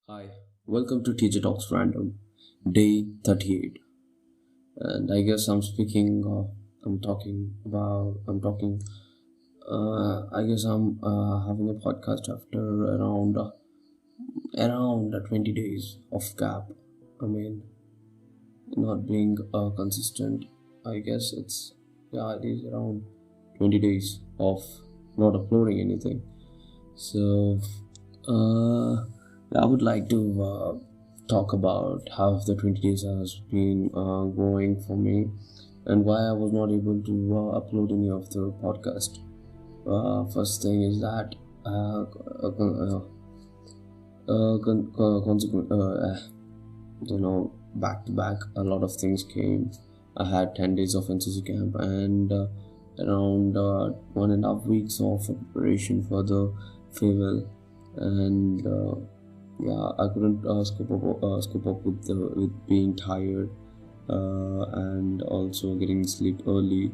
Hi, welcome to TJ Talks Random, day 38. And I guess I guess I'm having a podcast after around 20 days of gap. I mean, not being consistent. I guess it is around 20 days of not uploading anything. So, uh, I would like to talk about how the 20 days has been going for me and why I was not able to upload any of the podcast. First thing is that consequent, back to back, a lot of things came. I had 10 days of NCC camp and around 1.5 weeks of preparation for the farewell, and I couldn't scope up with being tired and also getting sleep early,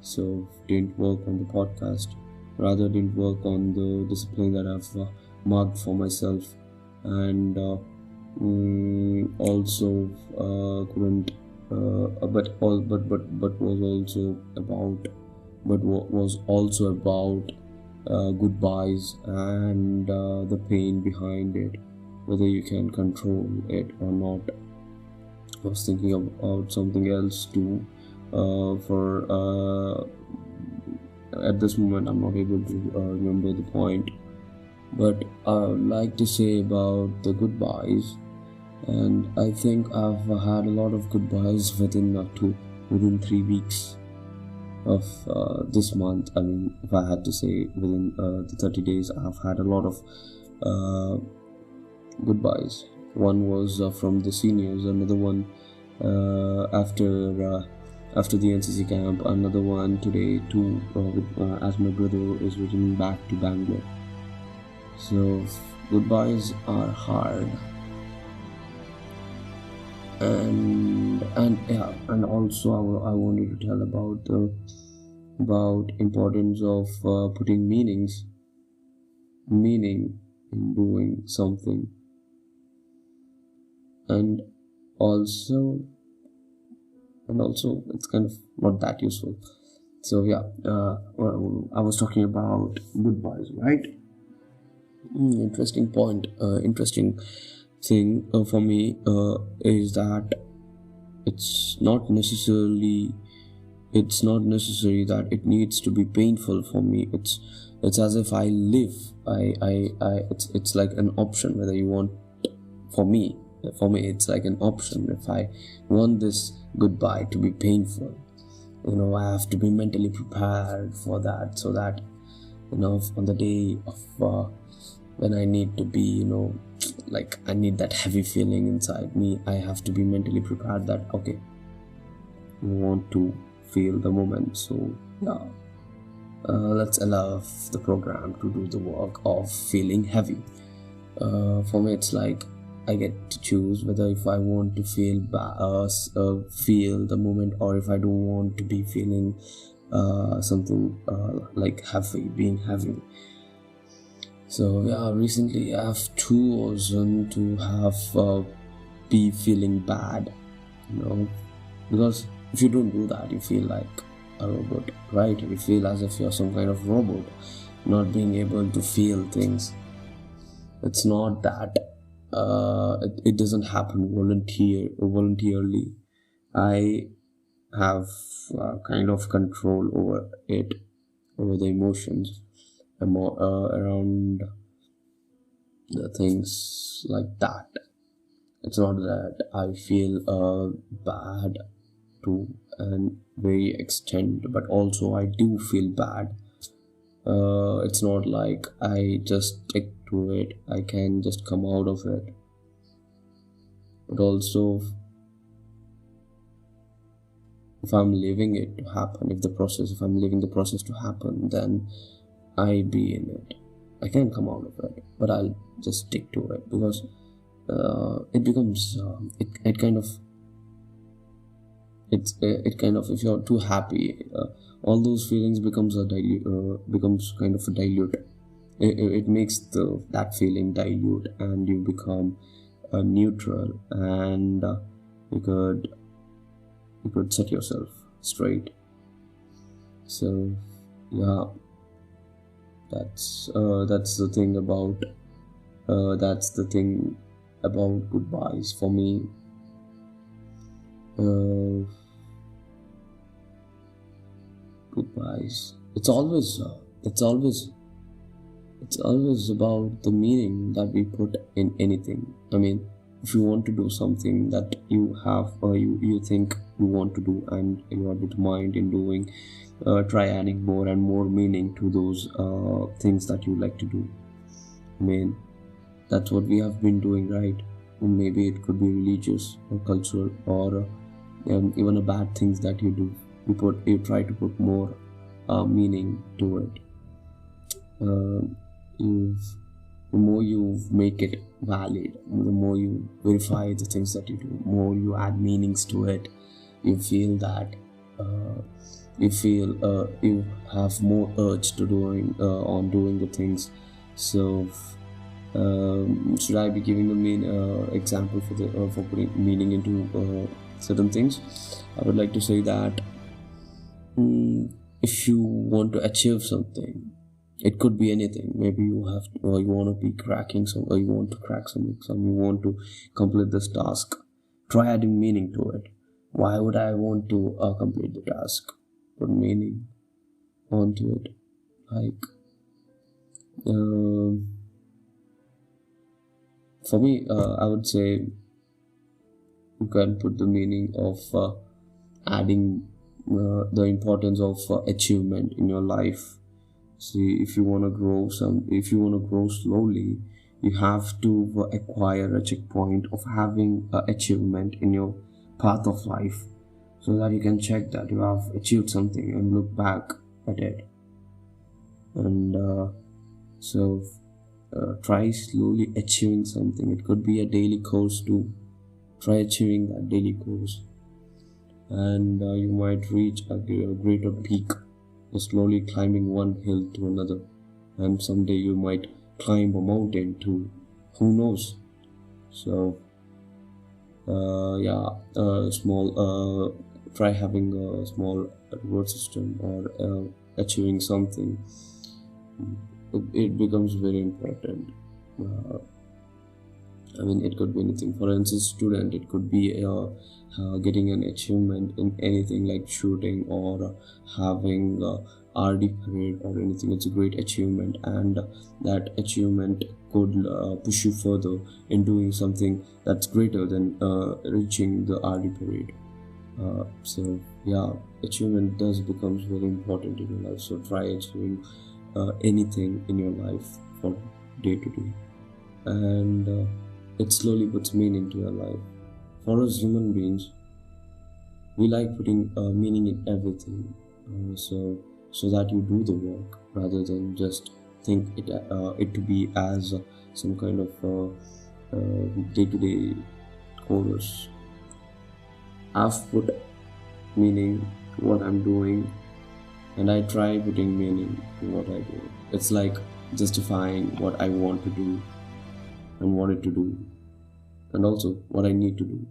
so didn't work on the podcast. Rather, didn't work on the discipline that I've marked for myself, and also couldn't. But was also about was also about goodbyes and the pain behind it, whether you can control it or not. I was thinking about something else too. For At this moment, I'm not able to remember the point, but I would like to say about the goodbyes. And I think I've had a lot of goodbyes within 3 weeks of this month. I mean, if I had to say within the 30 days, I've had a lot of goodbyes. One was from the seniors, another one after the NCC camp, another one today too, as my brother is returning back to Bangalore. So goodbyes are hard, and also I wanted to tell about importance of putting meaning in doing something, and also it's kind of not that useful. So I was talking about goodbyes, right? Interesting point. Interesting thing for me is that it's not necessarily it's not necessary that it needs to be painful for me. It's as if I live. It's like an option whether you want. For me it's like an option. If I want this goodbye to be painful, I have to be mentally prepared for that, so that on the day of when I need to be, like I need that heavy feeling inside me, I have to be mentally prepared that okay, I want to feel the moment. So let's allow the program to do the work of feeling heavy. For me it's like I get to choose whether if I want to feel feel the moment, or if I don't want to be feeling something like being heavy. So recently I've chosen to have be feeling bad, because if you don't do that, you feel like a robot, right? You feel as if you're some kind of robot, not being able to feel things. It's not that. It doesn't happen voluntarily. I have kind of control over it, over the emotions, around the things like that. It's not that I feel bad to an very extent, but also I do feel bad. It's not like I just stick to it, I can just come out of it. But also, if I'm leaving it to happen, if I'm leaving the process to happen, then I be in it. I can come out of it, but I'll just stick to it, because it becomes it kind of if you're too happy, all those feelings becomes kind of a dilute. it makes that feeling dilute, and you become neutral, and you could set yourself straight. So yeah, that's the thing about goodbyes for me. uh, Goodbyes, it's always about the meaning that we put in anything. I mean, if you want to do something that you have, or you think you want to do, and you are determined in doing, try adding more and more meaning to those things that you like to do. I mean, that's what we have been doing, right? Maybe it could be religious or cultural, or even a bad things that you do. You try to put more meaning to it. You The more you make it valid, the more you verify the things that you do, more you add meanings to it. You feel that you have more urge to doing the things. So should I be giving a example for putting meaning into certain things? I would like to say that if you want to achieve something, it could be anything. Maybe you want to be cracking some, or you want to crack some exam, you want to complete this task. Try adding meaning to it. Why would I want to complete the task? Put meaning onto it. Like, for me, I would say you can put the meaning of adding the importance of achievement in your life. See, if you want to grow slowly, you have to acquire a checkpoint of having achievement in your path of life, so that you can check that you have achieved something and look back at it. And try slowly achieving something. It could be a daily course too. Try achieving that daily course, and you might reach a greater peak, slowly climbing one hill to another, and someday you might climb a mountain too. Who knows? So try having a small reward system, or achieving something. It becomes very important. I mean, it could be anything. For instance, student, it could be getting an achievement in anything, like shooting, or having RD parade or anything. It's a great achievement, and that achievement could push you further in doing something that's greater than reaching the RD parade. So yeah, achievement does becomes very important in your life. So try achieving anything in your life for day to day, and it slowly puts meaning to your life. For us human beings, we like putting meaning in everything, so that you do the work rather than just think it to be as some kind of day-to-day chorus. I've put meaning to what I'm doing, and I try putting meaning to what I do. It's like justifying what I want to do and wanted to do, and also what I need to do.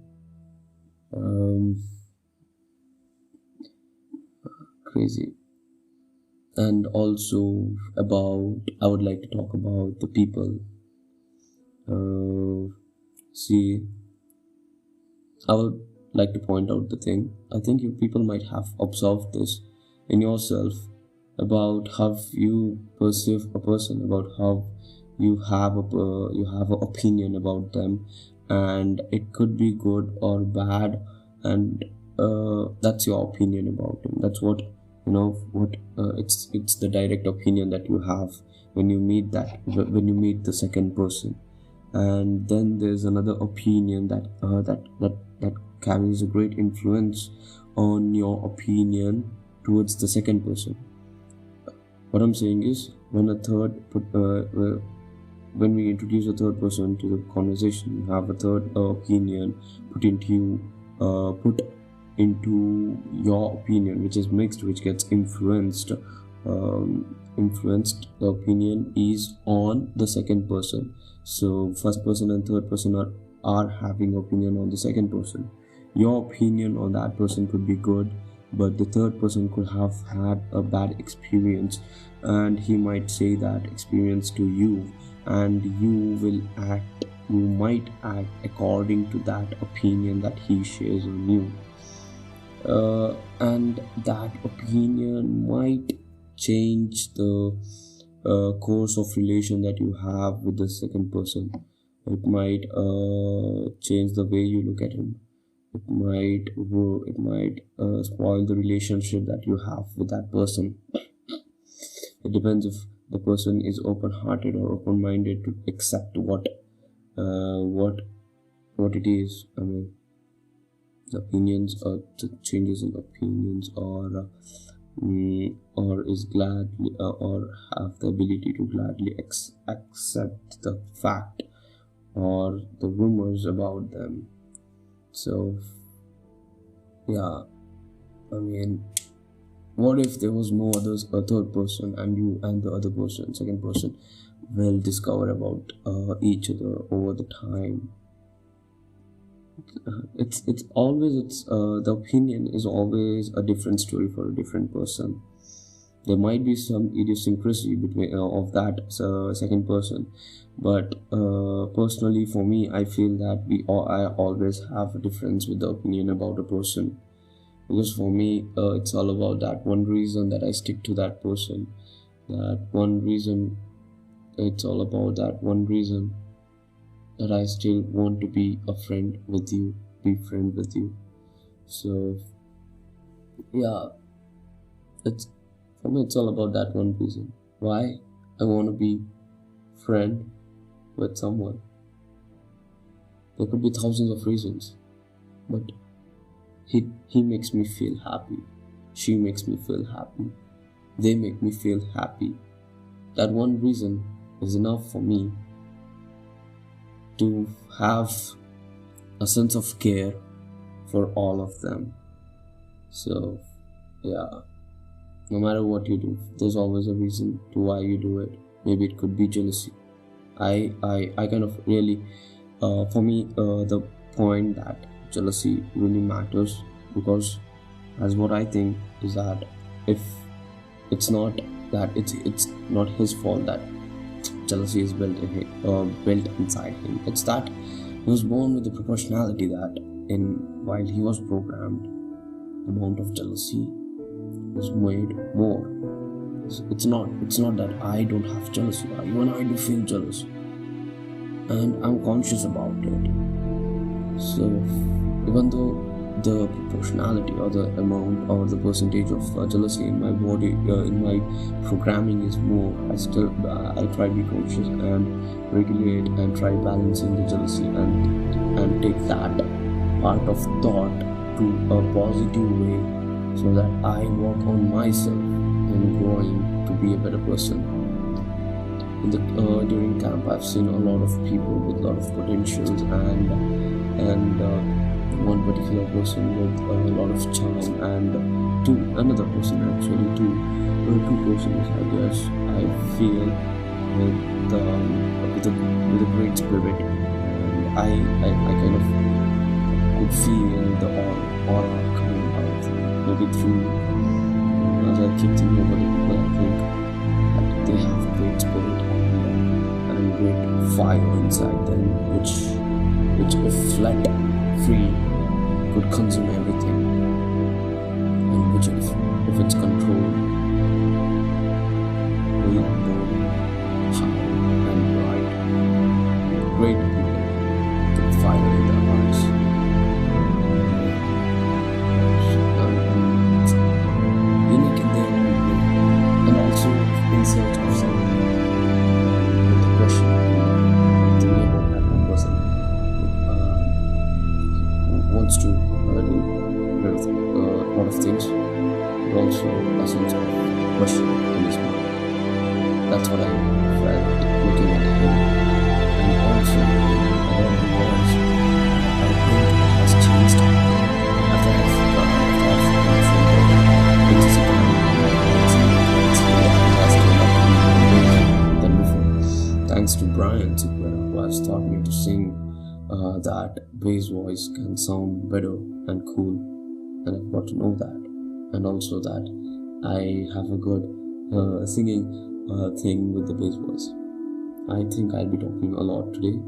Crazy. And also I would like to talk about the people. See, I would like to point out the thing. I think you people might have observed this in yourself, about how you perceive a person, about how you have an opinion about them, and it could be good or bad, and that's your opinion about them. That's what it's the direct opinion that you have when you meet the second person. And then there's another opinion that carries a great influence on your opinion towards the second person. What I'm saying is, when we introduce a third person to the conversation, you have a third opinion put into your opinion, which is mixed, which gets influenced influenced the opinion is on the second person. So first person and third person are having opinion on the second person. Your opinion on that person could be good, but the third person could have had a bad experience, and he might say that experience to you, and you might act according to that opinion that he shares on you. And that opinion might change the course of relation that you have with the second person. It might change the way you look at him. It might spoil the relationship that you have with that person. It depends if the person is open-hearted or open-minded to accept what it is. I mean, opinions or changes in opinions, or is gladly or have the ability to gladly accept the fact or the rumors about them. So yeah, I mean, what if there was no a third person, and you and the other person, second person, will discover about each other over the time? The opinion is always a different story for a different person. There might be some idiosyncrasy between of that second person, but personally for me, I feel that I always have a difference with the opinion about a person, because for me it's all about that one reason that I stick to that person. It's all about that one reason that I still want to be friend with you. So yeah, for me it's all about that one reason why I want to be friend with someone. There could be thousands of reasons, but he makes me feel happy, she makes me feel happy, they make me feel happy. That one reason is enough for me to have a sense of care for all of them. So yeah, no matter what you do, there's always a reason to why you do it. Maybe it could be jealousy. I kind of really for me the point that jealousy really matters, because as what I think is that if it's not not his fault that jealousy is built inside him. It's that he was born with the proportionality that while he was programmed, the amount of jealousy was made more. It's not that I don't have jealousy. Even I do feel jealous, and I'm conscious about it. So even though the proportionality or the amount or the percentage of jealousy in my body, in my programming is more, I try to be conscious and regulate and try balancing the jealousy and take that part of thought to a positive way, so that I work on myself and growing to be a better person. During camp, I've seen a lot of people with a lot of potentials and one particular person with a lot of charm, and another person actually two persons, I guess, I feel with a great spirit, and I kind of could feel the aura coming out. Maybe through, as I keep thinking about the people, I think that they have great spirit and great fire inside them, which if let free could consume everything, and which if it's controlled will burn high and bright. Great people with fire in their hearts, and unique in their own way, and also in search of something. With the question, thinking about that one person wants to do a lot of things, but also a sense of question in his mind. That's what I felt looking at him, and also about the words I think has changed after I've gone from that bass voice can sound better and cool, and I've got to know that, and also that I have a good singing thing with the bass voice. I think I'll be talking a lot today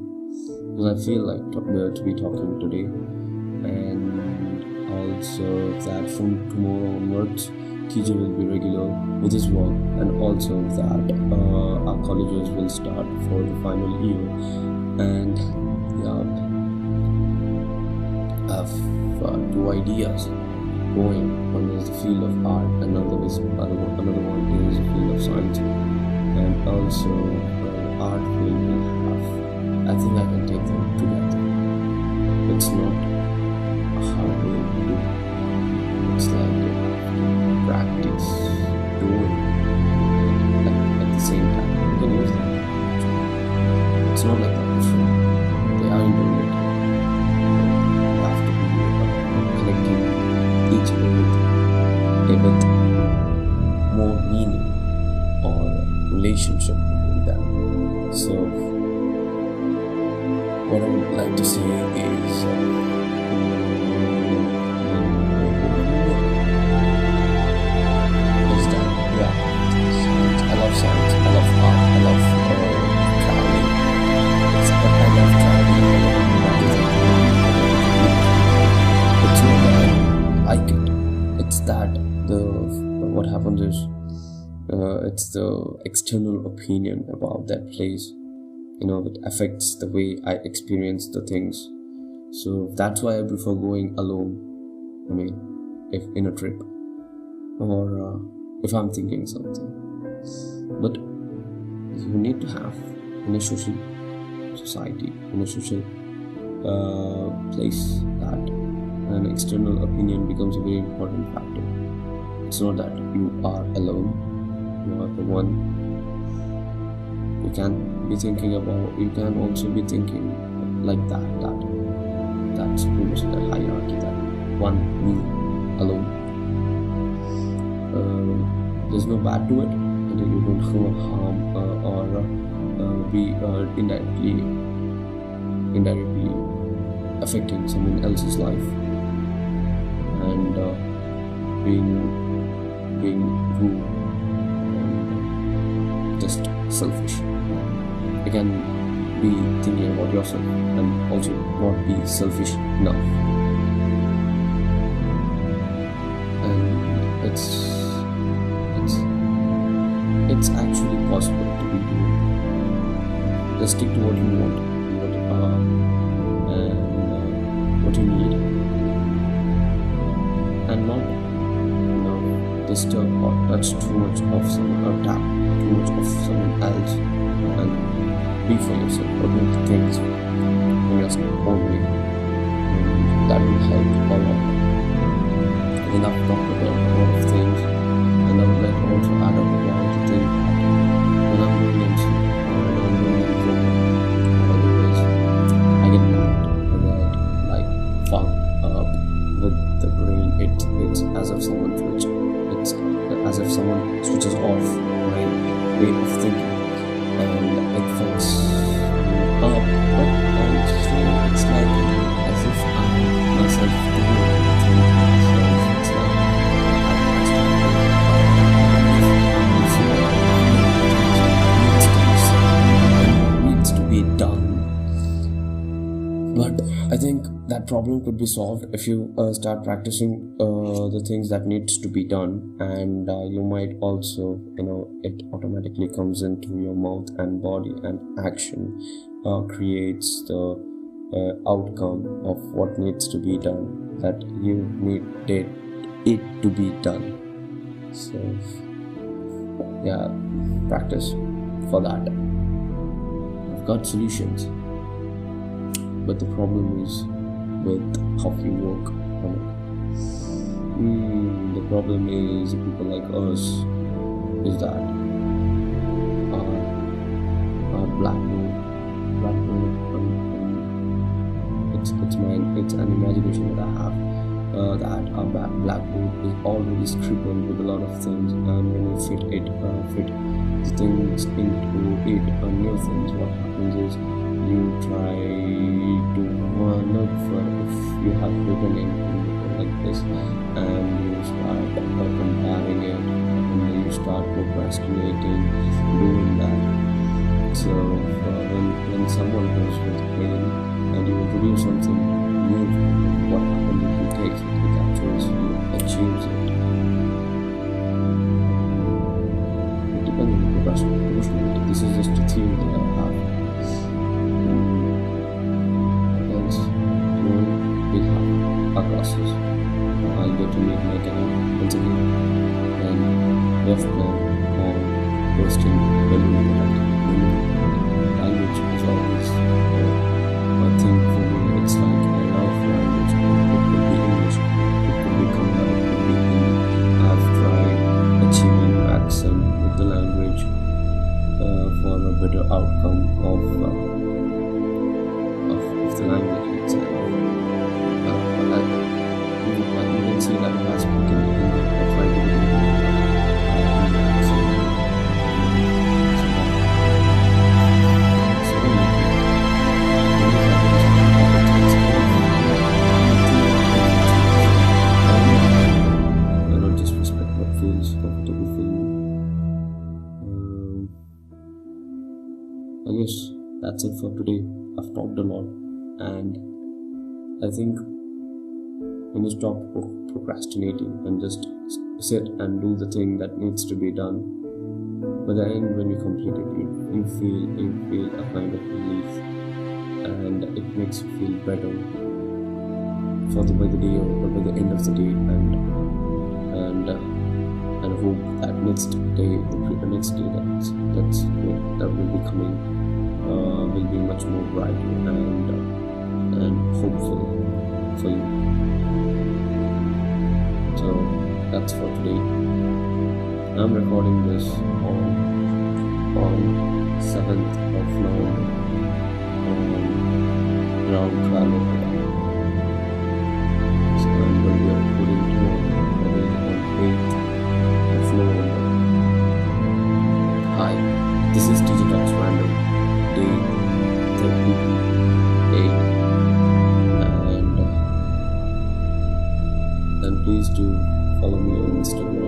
because I feel like to be talking today, and also that from tomorrow onwards, TJ will be regular with his work, and also that our colleges will start for the final year, and yeah, I have two ideas going. One is the field of art, another one is the field of science, and also art field will have. I think I can take them together. It's not a hard way to do. It's like you have to practice doing at the same time. You can use that. It's not like that different. They are interrelated. You have to be connecting each other with more meaning or relationship between them. So what I would like to say is that yeah, science. I love science. I love art. I love traveling. I love traveling. It's not that I like it. It's that what happens is it's the external opinion about that place. It affects the way I experience the things. So that's why I prefer going alone. I mean, if in a trip or if I'm thinking something. But you need to have in a social society, in a social place, that an external opinion becomes a very important factor. It's not that you are alone, you are the one. You can be thinking about, you can also be thinking like that's pretty much the hierarchy, that one, me, alone. There's no bad to it, and you don't harm or be indirectly affecting someone else's life, and being rude and just selfish. You can be thinking about yourself and also not be selfish enough. And it's actually possible to be doing. Just stick to what you want, and what you need, and not disturb or touch too much of someone, or tap too much of someone else, and be for yourself or do the things in your own way. And that will help a lot. I think I've talked about a lot of things, and I would like to also add up about the thing that when I'm doing MC or when I'm doing any program or other place, I get bored, like fuck up with the brain. It's as if someone it's as if someone switches off my way of thinking, and it fucks up. But also it's like as if I'm myself doing things. It's like needs to be done. But I think that problem could be solved if you start practicing the things that needs to be done, and you might also, it automatically comes into your mouth and body, and action creates the outcome of what needs to be done, that you needed it to be done. So yeah, practice for that. I've got solutions, but the problem is with how you work on it. The problem is people like us is that our blackboard, it's an imagination that I have, that our blackboard is already scribbled with a lot of things, and when you fit the things into it, new things, what happens is you try to look for if you have written anything like this, and you start comparing it, and then you start procrastinating doing that. So when someone goes with pain and you introduce something new, what happens if he takes it, he captures you, achieves it. It depends on proportionality. This is just a theory that I have. Hence, we have our classes. I'll get to meet my gang once again, and we have planned on posting balloon language is always a thing for me. It's like I love language. It could be English, it could be Kannada, it could be Hindi. I've tried achieving accent with the language for a better outcome of the language itself. You can see that if I speak in Hindi, I try to do I guess that's it for today. I've talked a lot, and I think when you stop procrastinating and just sit and do the thing that needs to be done, by the end when you complete it, you feel a kind of relief, and it makes you feel better by the day or by the end of the day, and hope that next day that will be coming will be much more brighter and hopeful for you. So that's for today. I'm recording this on 7th of November around 12 o'clock. So I'm going to be uploading tomorrow on 8th of November. Hi, this is TJ Talks Random, day 38, and please do follow me on Instagram